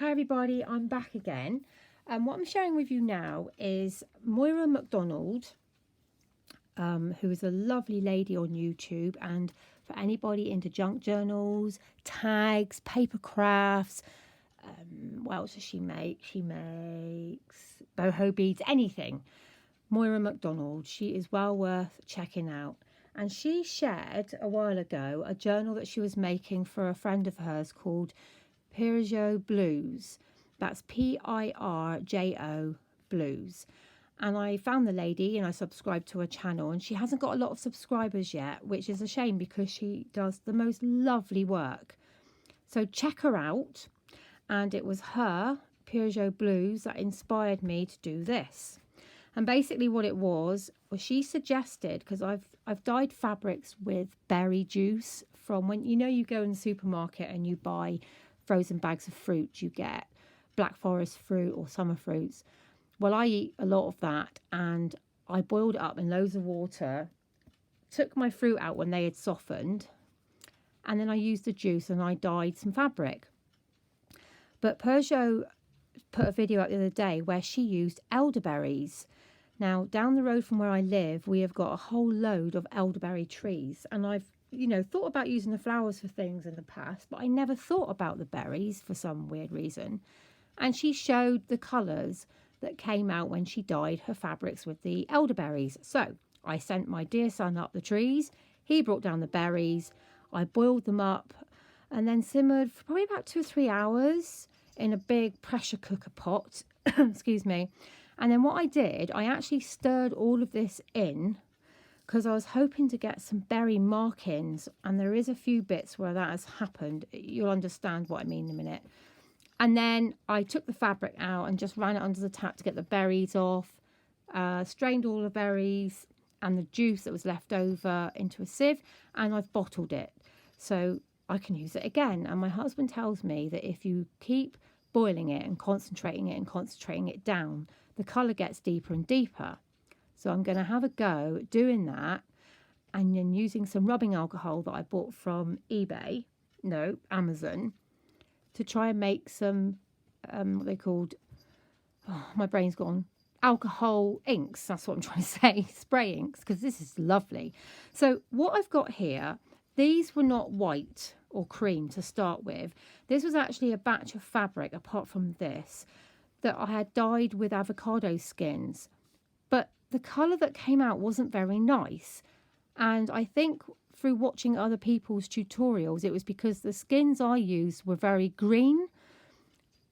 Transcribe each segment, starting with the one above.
Hi everybody, I'm back again. What I'm sharing with you now is Moira McDonald, who is a lovely lady on YouTube, and for anybody into junk journals, tags, paper crafts, what else does she make? She makes boho beads, anything. Moira McDonald, she is well worth checking out. And she shared a while ago a journal that she was making for a friend of hers called Pirjo Blues. That's Pirjo Blues. And I found the lady and I subscribed to her channel, and she hasn't got a lot of subscribers yet, which is a shame because she does the most lovely work. So check her out. And it was her, Pirjo Blues, that inspired me to do this. And basically what it was she suggested, because I've dyed fabrics with berry juice from when you go in the supermarket and you buy frozen bags of fruit, you get black forest fruit or summer fruits. Well, I eat a lot of that, and I boiled it up in loads of water, took my fruit out when they had softened, and then I used the juice and I dyed some fabric. But Peugeot put a video up the other day where she used elderberries. Now, down the road from where I live, we have got a whole load of elderberry trees, and I've thought about using the flowers for things in the past, but I never thought about the berries for some weird reason. And she showed the colours that came out when she dyed her fabrics with the elderberries. So I sent my dear son up the trees. He brought down the berries. I boiled them up and then simmered for probably about 2 or 3 hours in a big pressure cooker pot. Excuse me. And then what I did, I actually stirred all of this in because I was hoping to get some berry markings, and there is a few bits where that has happened. You'll understand what I mean in a minute. And then I took the fabric out and just ran it under the tap to get the berries off, strained all the berries and the juice that was left over into a sieve, and I've bottled it so I can use it again. And my husband tells me that if you keep boiling it and concentrating it down, the colour gets deeper and deeper. So I'm going to have a go at doing that, and then using some rubbing alcohol that I bought from Amazon, to try and make some, what they called, my brain's gone, alcohol inks. That's what I'm trying to say, spray inks, because this is lovely. So what I've got here, these were not white or cream to start with. This was actually a batch of fabric, apart from this, that I had dyed with avocado skins. But the colour that came out wasn't very nice. And I think through watching other people's tutorials, it was because the skins I used were very green.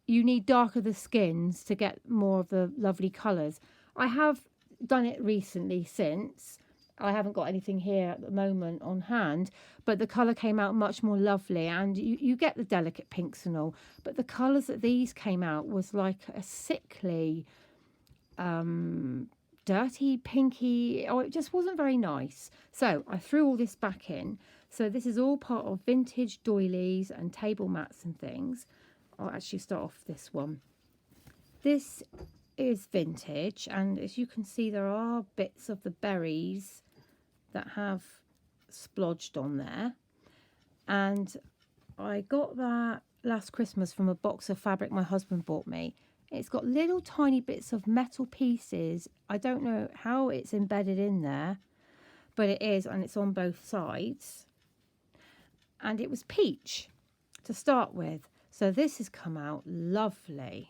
You need darker the skins to get more of the lovely colours. I have done it recently since. I haven't got anything here at the moment on hand, but the colour came out much more lovely, and you get the delicate pinks and all, but the colours that these came out was like a sickly, dirty, pinky. Oh, it just wasn't very nice. So I threw all this back in. So this is all part of vintage doilies and table mats and things. I'll actually start off this one. This is vintage, and as you can see, there are bits of the berries that have splodged on there, and I got that last Christmas from a box of fabric my husband bought me. It's got little tiny bits of metal pieces. I don't know how it's embedded in there, but it is, and it's on both sides. And it was peach to start with. So this has come out lovely.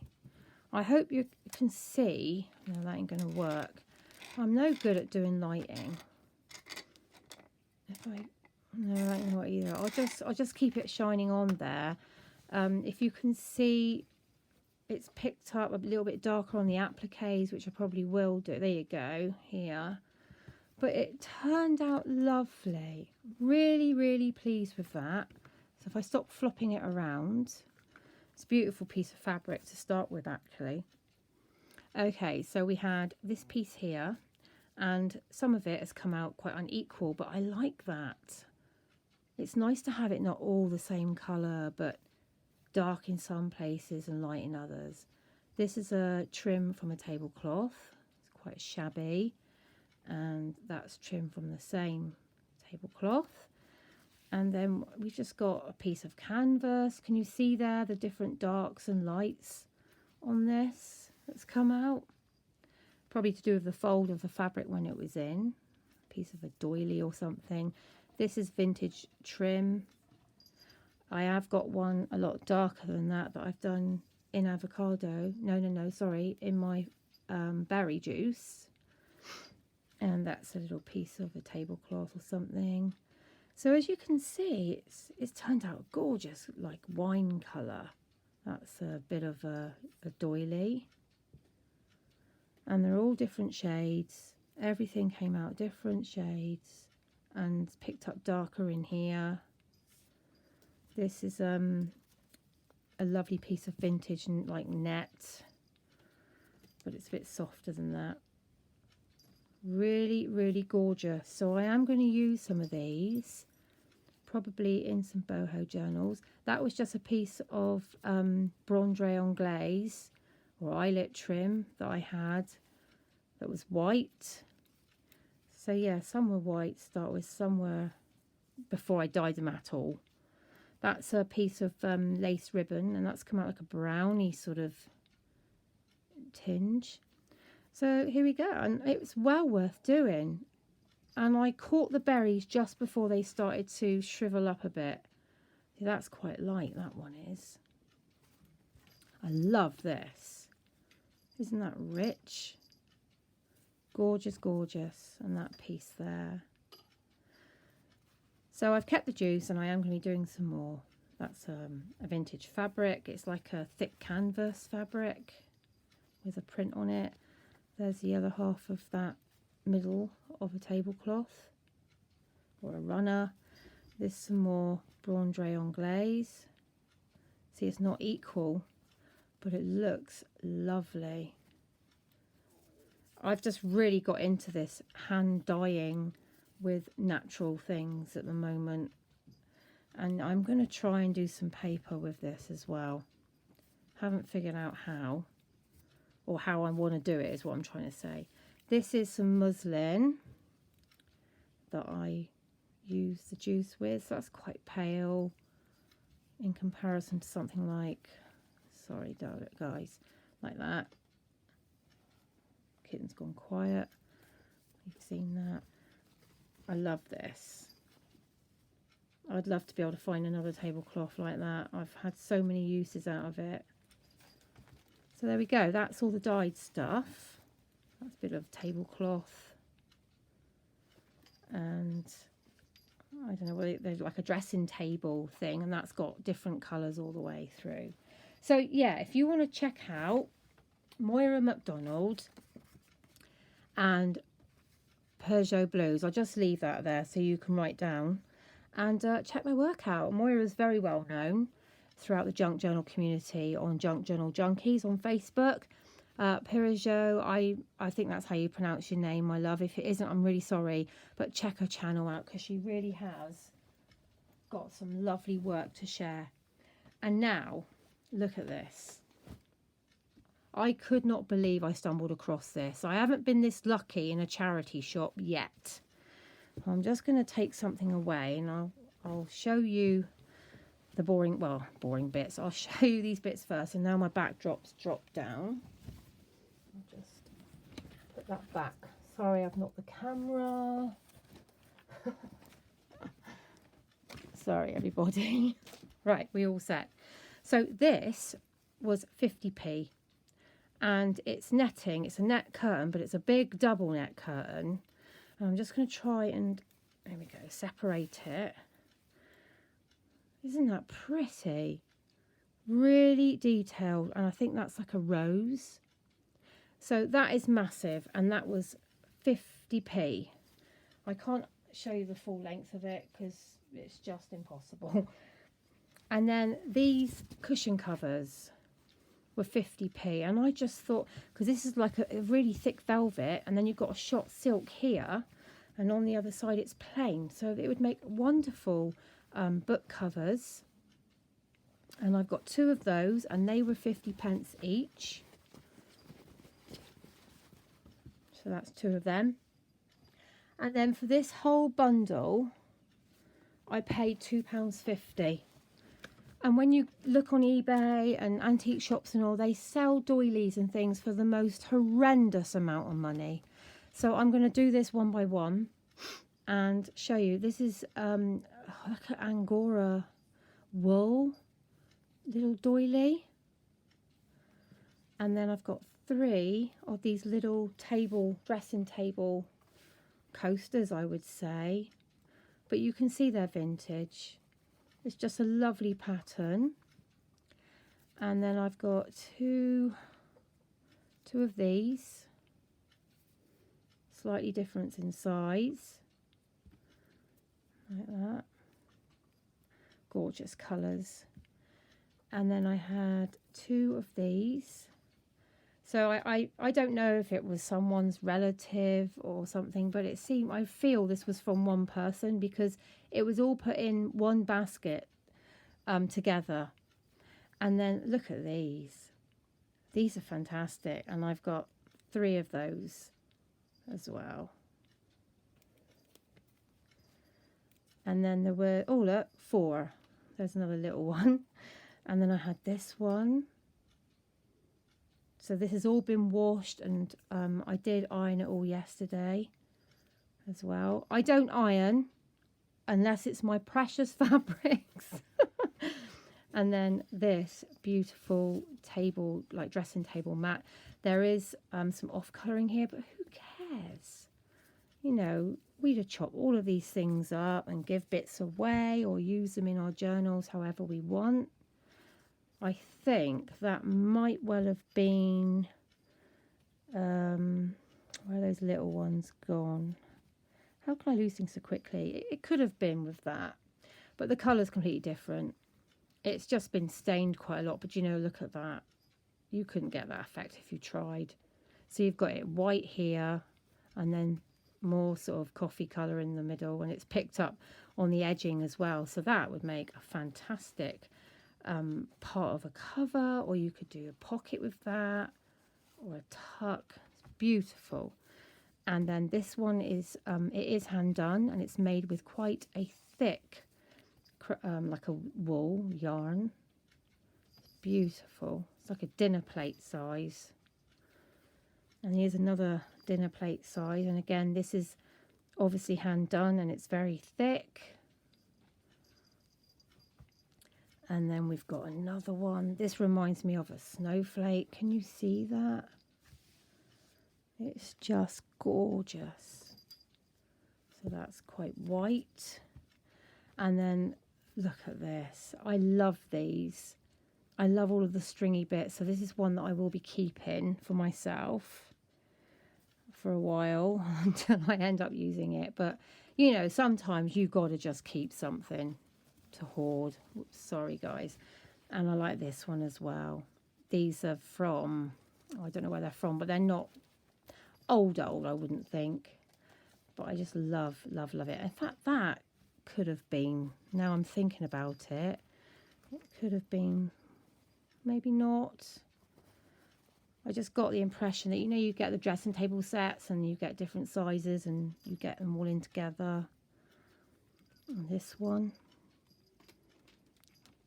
I hope you can see. No, that ain't going to work. I'm no good at doing lighting. No, that ain't not either. I'll just keep it shining on there. If you can see, it's picked up a little bit darker on the appliques, which I probably will do. There you go, here. But it turned out lovely. Really, really pleased with that. So if I stop flopping it around, it's a beautiful piece of fabric to start with, actually. Okay, so we had this piece here, and some of it has come out quite unequal, but I like that. It's nice to have it not all the same colour, but dark in some places and light in others. This is a trim from a tablecloth. It's quite shabby, and that's trim from the same tablecloth. And then we just got a piece of canvas. Can you see there the different darks and lights on this that's come out? Probably to do with the fold of the fabric when it was in. A piece of a doily or something. This is vintage trim. I have got one a lot darker than that I've done in avocado. No, sorry, in my berry juice. And that's a little piece of a tablecloth or something. So as you can see, it's turned out gorgeous, like wine colour. That's a bit of a doily. And they're all different shades. Everything came out different shades and picked up darker in here. This is a lovely piece of vintage and like net, but it's a bit softer than that. Really, really gorgeous. So I am going to use some of these, probably in some boho journals. That was just a piece of bronze rayon glaze or eyelet trim that I had that was white. So yeah, some were white to start with, some were before I dyed them at all. That's a piece of lace ribbon, and that's come out like a brownie sort of tinge. So here we go, and it was well worth doing. And I caught the berries just before they started to shrivel up a bit. See, that's quite light, that one is. I love this. Isn't that rich? Gorgeous, gorgeous. And that piece there. So I've kept the juice and I am going to be doing some more. That's a vintage fabric. It's like a thick canvas fabric with a print on it. There's the other half of that middle of a tablecloth or a runner. There's some more bronze rayon glaze. See, it's not equal, but it looks lovely. I've just really got into this hand dyeing with natural things at the moment, and I'm going to try and do some paper with this as well. Haven't figured out how, or how I want to do it is what I'm trying to say. This is some muslin that I use the juice with, so that's quite pale in comparison to something like, sorry guys, like that. Kitten's gone quiet. You've seen that. I love this. I'd love to be able to find another tablecloth like that. I've had so many uses out of it. So there we go. That's all the dyed stuff. That's a bit of tablecloth. And I don't know, whether there's like a dressing table thing, and that's got different colours all the way through. So yeah, if you want to check out Moira McDonald and Pirjo Blues, I'll just leave that there so you can write down and check my work out. Moira is very well known throughout the junk journal community on Junk Journal Junkies on Facebook. Pirjo, I think that's how you pronounce your name, my love. If it isn't, I'm really sorry, but check her channel out because she really has got some lovely work to share. And now look at this. I could not believe I stumbled across this. I haven't been this lucky in a charity shop yet. I'm just going to take something away and I'll show you the boring bits. I'll show you these bits first, and now my backdrop's dropped down. I'll just put that back. Sorry, I've knocked the camera. Sorry, everybody. Right, we all set. So this was 50p. And it's netting. It's a net curtain, but it's a big double net curtain. And I'm just going to try and, there we go, separate it. Isn't that pretty? Really detailed. And I think that's like a rose. So that is massive. And that was 50p. I can't show you the full length of it because it's just impossible. And then these cushion covers were 50p, and I just thought, because this is like a really thick velvet, and then you've got a shot silk here, and on the other side it's plain, so it would make wonderful book covers. And I've got two of those, and they were 50p each, so that's two of them. And then for this whole bundle I paid £2.50. And when you look on eBay and antique shops and all, they sell doilies and things for the most horrendous amount of money. So I'm going to do this one by one and show you. This is like an Angora wool little doily. And then I've got 3 of these little dressing table coasters, I would say. But you can see they're vintage. It's just a lovely pattern. And then I've got two of these, slightly different in size, like that. Gorgeous colours. And then I had 2 of these. So I don't know if it was someone's relative or something, but I feel this was from one person because it was all put in one basket together. And then look at these. These are fantastic. And I've got 3 of those as well. And then there were, oh look, 4. There's another little one. And then I had this one. So this has all been washed, and I did iron it all yesterday as well. I don't iron unless it's my precious fabrics. And then this beautiful table, like dressing table mat. There is some off colouring here, but who cares? You know, we just chop all of these things up and give bits away or use them in our journals however we want. I think that might well have been, where are those little ones gone? How can I lose things so quickly? It could have been with that, but the colour's completely different. It's just been stained quite a lot, but you know, look at that. You couldn't get that effect if you tried. So you've got it white here, and then more sort of coffee colour in the middle, and it's picked up on the edging as well. So that would make a fantastic part of a cover, or you could do a pocket with that, or a tuck. It's beautiful. And then this one is it is hand done, and it's made with quite a thick like a wool yarn. It's beautiful. It's like a dinner plate size. And here's another dinner plate size, and again this is obviously hand done, and it's very thick. And then we've got another one. This reminds me of a snowflake. Can you see that? It's just gorgeous. So that's quite white. And then look at this. I love these. I love all of the stringy bits. So this is one that I will be keeping for myself for a while until I end up using it. But, you know, sometimes you've got to just keep something to hoard. Oops, sorry guys. And I like this one as well. These are from, I don't know where they're from, but they're not old I wouldn't think, but I just love it. In fact, that could have been, now I'm thinking about it, it could have been, maybe not. I just got the impression that, you know, you get the dressing table sets and you get different sizes and you get them all in together. And this one,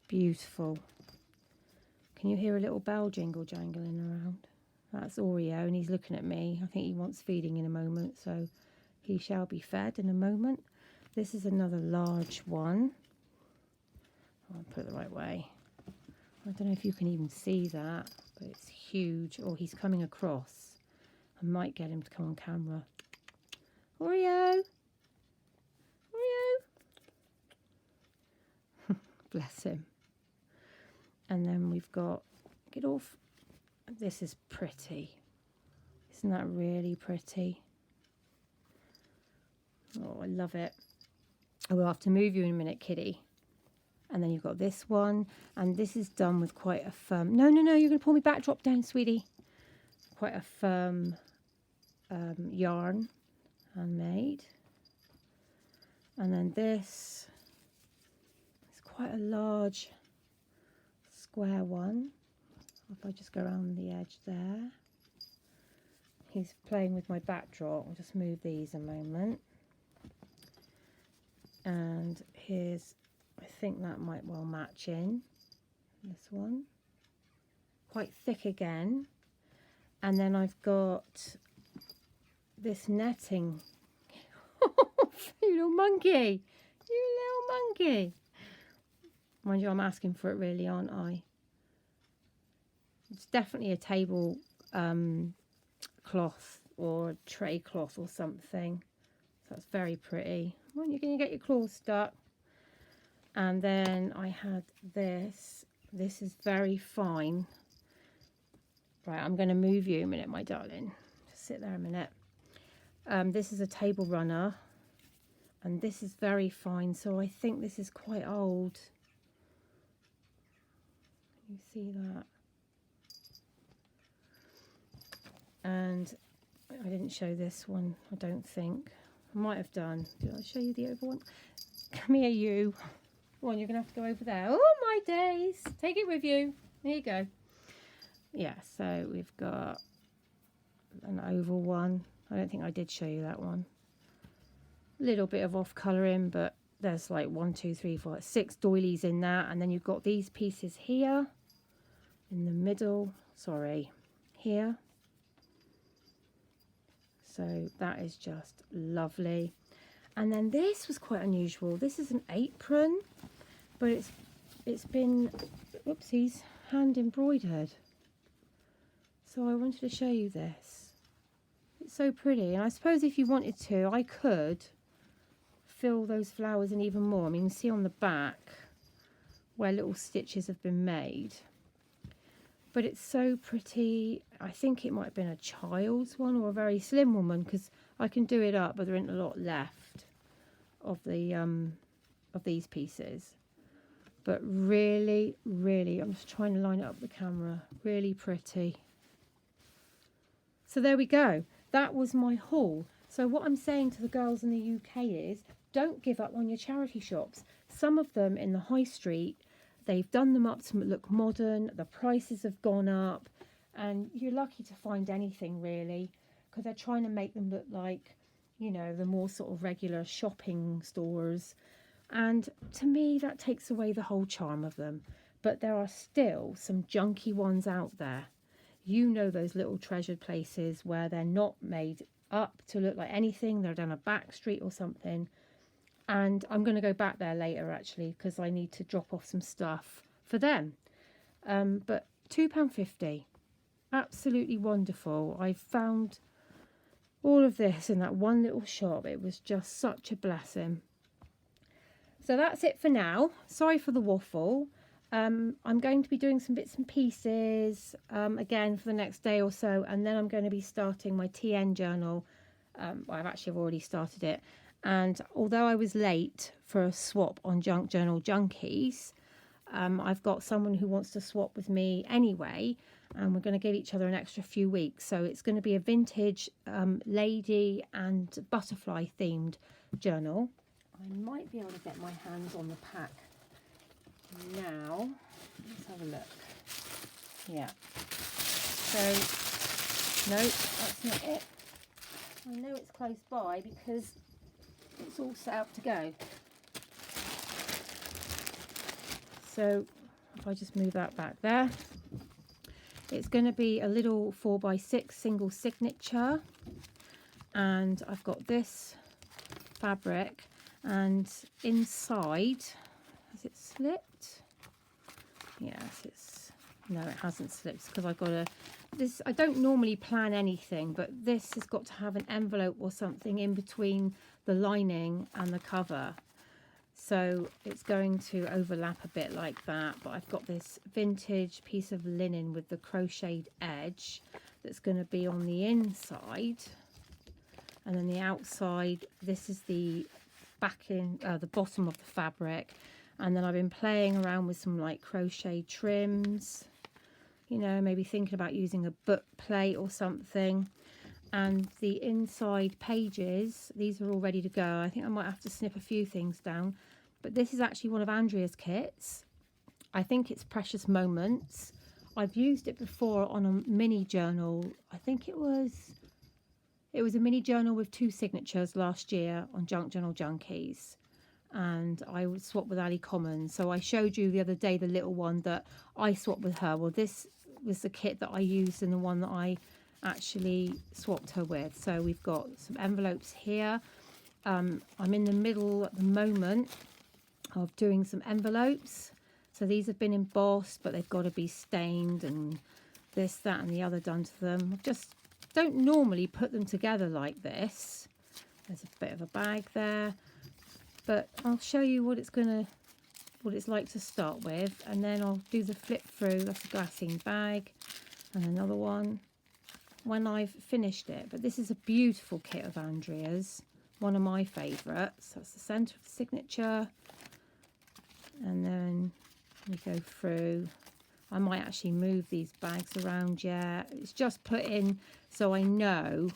beautiful. Can you hear a little bell jingle jangling around? That's Oreo, and he's looking at me. I think he wants feeding in a moment, so he shall be fed in a moment. This is another large one. I'll put it the right way. I don't know if you can even see that, but it's huge. Oh, he's coming across. I might get him to come on camera. Oreo! Oreo! Bless him. And then we've got, get off. This is pretty. Isn't that really pretty? Oh, I love it. I will have to move you in a minute, kitty. And then you've got this one. And this is done with quite a firm... No, you're going to pull me back. Drop down, sweetie. Quite a firm yarn. Handmade. And then this is quite a large square one. If I just go around the edge there. He's playing with my backdrop. I'll just move these a moment. And here's, I think that might well match in this one, quite thick again. And then I've got this netting. You little monkey, you little monkey. Mind you, I'm asking for it really, aren't I? It's definitely a table cloth or a tray cloth or something. So that's very pretty. Well, you're going to get your claws stuck. And then I had this. This is very fine. Right, I'm going to move you a minute, my darling. Just sit there a minute. This is a table runner. And this is very fine. So I think this is quite old. You see that? And I didn't show this one, I don't think. I might have done. Did I show you the other one? Come here, you. One, you're going to have to go over there. Oh, my days. Take it with you. There you go. Yeah, so we've got an oval one. I don't think I did show you that one. A little bit of off colouring, but there's like 1, 2, 3, 4, 6 doilies in that. And then you've got these pieces here in the middle. Sorry, here. So that is just lovely. And then this was quite unusual. This is an apron, but it's been, oopsies, hand embroidered. So I wanted to show you this. It's so pretty. And I suppose if you wanted to, I could fill those flowers in even more. I mean, you can see on the back where little stitches have been made. But it's so pretty. I think it might have been a child's one or a very slim woman, because I can do it up, but there isn't a lot left of the of these pieces. But really, really, I'm just trying to line it up with the camera. Really pretty. So there we go. That was my haul. So what I'm saying to the girls in the UK is, don't give up on your charity shops. Some of them in the high street, they've done them up to look modern, the prices have gone up, and you're lucky to find anything really, because they're trying to make them look like, you know, the more sort of regular shopping stores. And to me, that takes away the whole charm of them. But there are still some junky ones out there. You know, those little treasured places where they're not made up to look like anything. They're down a back street or something. And I'm going to go back there later, actually, because I need to drop off some stuff for them. But £2.50. Absolutely wonderful. I found all of this in that one little shop. It was just such a blessing. So that's it for now. Sorry for the waffle. I'm going to be doing some bits and pieces again for the next day or so. And then I'm going to be starting my TN journal. Well, I've already started it. And although I was late for a swap on Junk Journal Junkies, I've got someone who wants to swap with me anyway, and we're going to give each other an extra few weeks. So it's going to be a vintage lady and butterfly themed journal. I might be able to get my hands on the pack now. Let's have a look. Yeah. So, no, that's not it. I know it's close by because it's all set up to go. So if I just move that back there, it's going to be a little 4x6 single signature, and I've got this fabric, and inside, has it slipped? Yes, no, it hasn't slipped, because I've got this, I don't normally plan anything, but this has got to have an envelope or something in between the lining and the cover. So it's going to overlap a bit like that, but I've got this vintage piece of linen with the crocheted edge that's going to be on the inside. And then the outside, this is the backing, the bottom of the fabric. And then I've been playing around with some like crochet trims, you know, maybe thinking about using a book plate or something. And the inside pages, these are all ready to go. I think I might have to snip a few things down. But this is actually one of Andrea's kits. I think it's Precious Moments. I've used it before on a mini journal. I think it was a mini journal with 2 signatures last year on Junk Journal Junkies. and I would swap with Ali Common. So I showed you the other day the little one that I swapped with her. Well, this was the kit that I used and the one that I actually swapped her with. So we've got some envelopes here. I'm in the middle at the moment of doing some envelopes. So these have been embossed, but they've got to be stained and this, that and the other done to them. I just don't normally put them together like this. There's a bit of a bag there, but I'll show you what it's like to start with, and then I'll do the flip through. That's a glassine bag, and another one when I've finished it. But this is a beautiful kit of Andrea's, one of my favourites. That's the centre of the signature, and then we go through. I might actually move these bags around. Yeah, it's just put in so I know.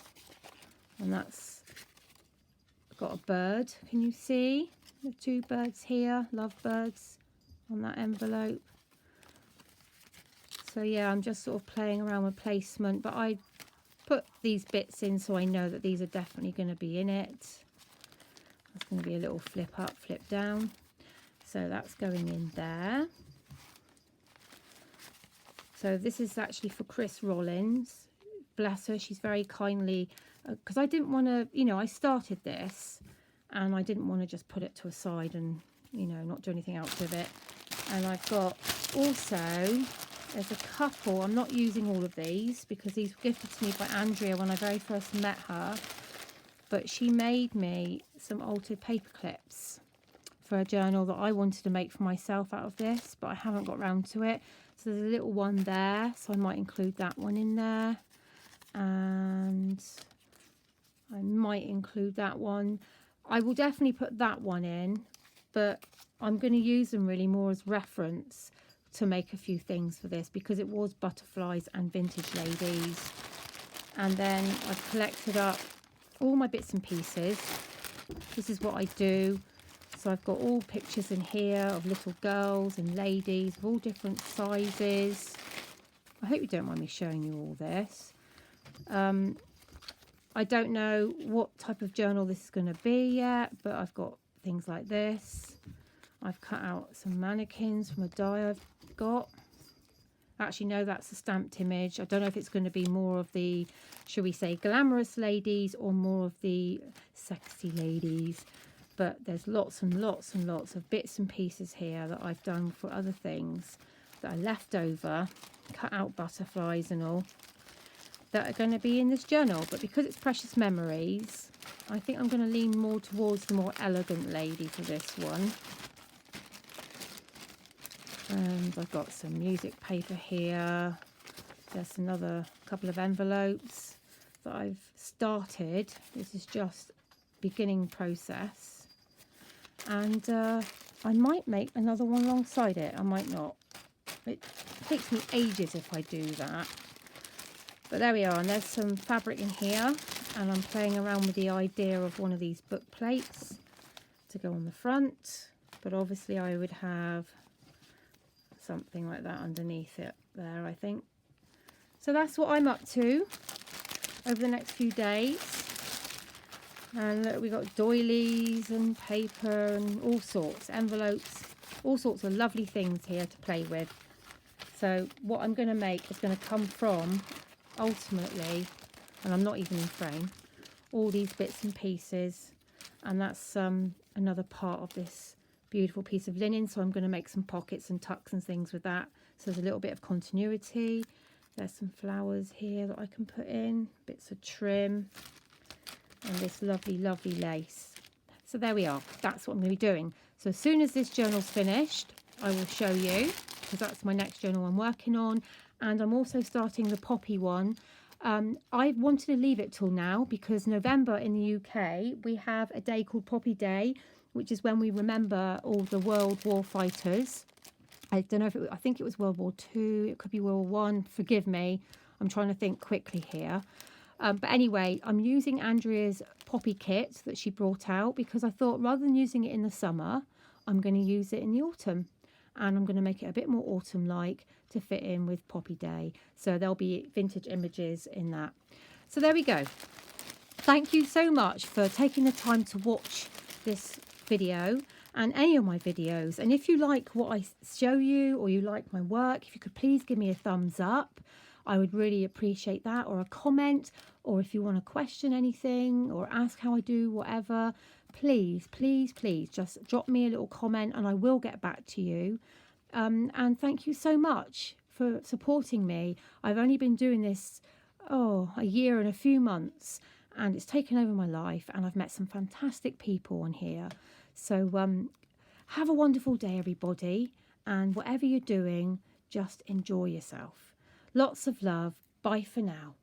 And that's got a bird. Can you see the two birds here? Love birds on that envelope. So yeah, I'm just sort of playing around with placement, but I put these bits in so I know that these are definitely going to be in it. There's going to be a little flip up, flip down. So that's going in there. So this is actually for Chris Rollins. Bless her, she's very kindly, because I didn't want to, you know, I started this and I didn't want to just put it to a side and, you know, not do anything else with it. And I've got also, there's a couple, I'm not using all of these because these were gifted to me by Andrea when I very first met her. But she made me some altered paper clips for a journal that I wanted to make for myself out of this, but I haven't got round to it. So there's a little one there, so I might include that one in there. And I might include that one. I will definitely put that one in, but I'm going to use them really more as reference to make a few things for this, because it was butterflies and vintage ladies. And then I've collected up all my bits and pieces. This is what I do. So I've got all pictures in here of little girls and ladies of all different sizes. I hope you don't mind me showing you all this. I don't know what type of journal this is going to be yet, but I've got things like this. I've cut out some mannequins from a die I've got. Actually, no, that's a stamped image. I don't know if it's going to be more of the, shall we say, glamorous ladies or more of the sexy ladies. But there's lots and lots and lots of bits and pieces here that I've done for other things that are left over, cut out butterflies and all, that are going to be in this journal. But because it's Precious Memories, I think I'm going to lean more towards the more elegant lady for this one. And I've got some music paper here. There's another couple of envelopes that I've started. This is just beginning process. And I might make another one alongside it. I might not. It takes me ages if I do that. But there we are. And there's some fabric in here. And I'm playing around with the idea of one of these book plates to go on the front. But obviously I would have something like that underneath it there, I think. So that's what I'm up to over the next few days. And look, we got doilies and paper and all sorts, envelopes, all sorts of lovely things here to play with. So what I'm going to make is going to come from, ultimately, and I'm not even in frame, all these bits and pieces. And that's another part of this beautiful piece of linen. So I'm going to make some pockets and tucks and things with that. So there's a little bit of continuity. There's some flowers here that I can put in, bits of trim. And this lovely, lovely lace. So there we are. That's what I'm going to be doing. So as soon as this journal's finished, I will show you, because that's my next journal I'm working on. And I'm also starting the poppy one. I wanted to leave it till now because November in the UK, we have a day called Poppy Day, which is when we remember all the World War fighters. I don't know if I think it was World War II. It could be World War I. Forgive me. I'm trying to think quickly here. But anyway, I'm using Andrea's poppy kit that she brought out because I thought rather than using it in the summer, I'm going to use it in the autumn. And I'm going to make it a bit more autumn-like to fit in with Poppy Day. So there'll be vintage images in that. So there we go. Thank you so much for taking the time to watch this video. and any of my videos. And if you like what I show you, or you like my work, if you could please give me a thumbs up, I would really appreciate that, or a comment, or if you want to question anything or ask how I do whatever, please just drop me a little comment and I will get back to you. And thank you so much for supporting me. I've only been doing this a year and a few months, and it's taken over my life, and I've met some fantastic people on here. So have a wonderful day, everybody, and whatever you're doing, just enjoy yourself. Lots of love. Bye for now.